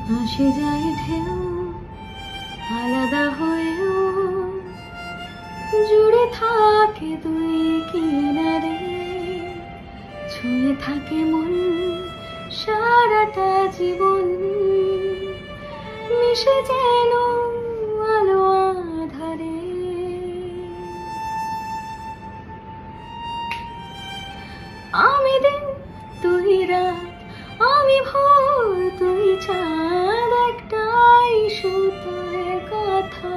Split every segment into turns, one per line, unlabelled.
আসে যায় ঢেউ আলাদা হয়েও, জুড়ে থাকে দুই কিনারে, ছুঁয়ে থাকে মন সারাটা জীবন, মিশে যেন আলো আধারে। আমি দিন তুই রাত, আমি ভোর তুই চাঁদ, একটাই সুতোয় কথা,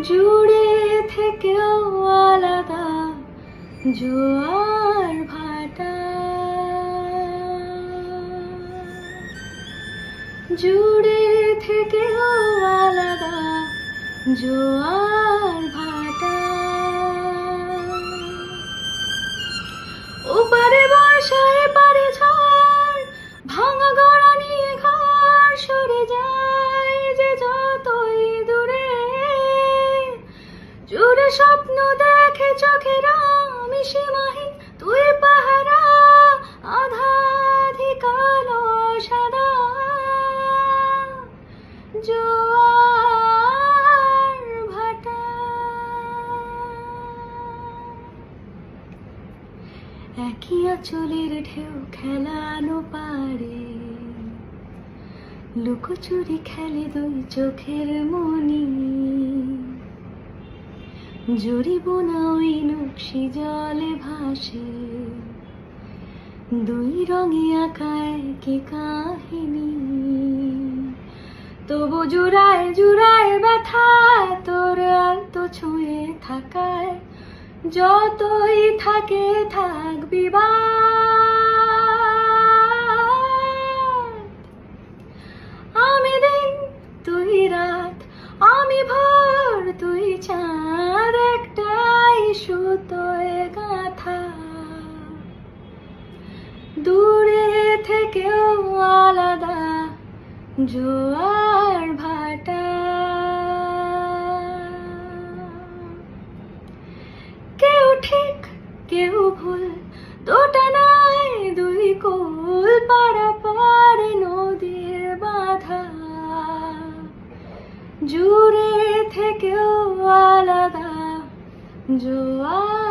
জুড়ে থেকেও আলাদা জোয়ার ভাটা, জুড়ে থেকেও আলাদা জোয়ার ভাটা। ওপারে বর্ষা এপারে ঝড়, ভাঙা গড়া নিয়ে ঘর সরে যায় যে যতই দূরে, জুড়ে স্বপ্ন দেখে চোখের আমি সীমাহীন, তুই পাহারা আধাধিক আলো সাদা, জোয়ার ভাটা। একই আঁচলের ঢেউ খেলানো পারে, লুকোচুরি খেলে দুই চোখের মনি, জড়িব না ওই নকশি জলে ভাসে, দুই রঙে আঁকায় কি কাহিনী, তবু জুড়ায় জুড়ায় ব্যথা তোর আলতো ছুঁয়ে থাকায়, যতই থাকে থাক বিবাদ। আমি দিন তুই রাত, আমি ভোর তুই চাঁদ, একটাই সুতোয় গাঁথা, দূরে থেকেও আলাদা জোয়ার ভাটা। কেউ ঠিক কেউ ভুল, দুটা নাই দুই কুল, পারাপারে নদীর বাধা, জুড়ে থেকেও আলাদা জোয়ার।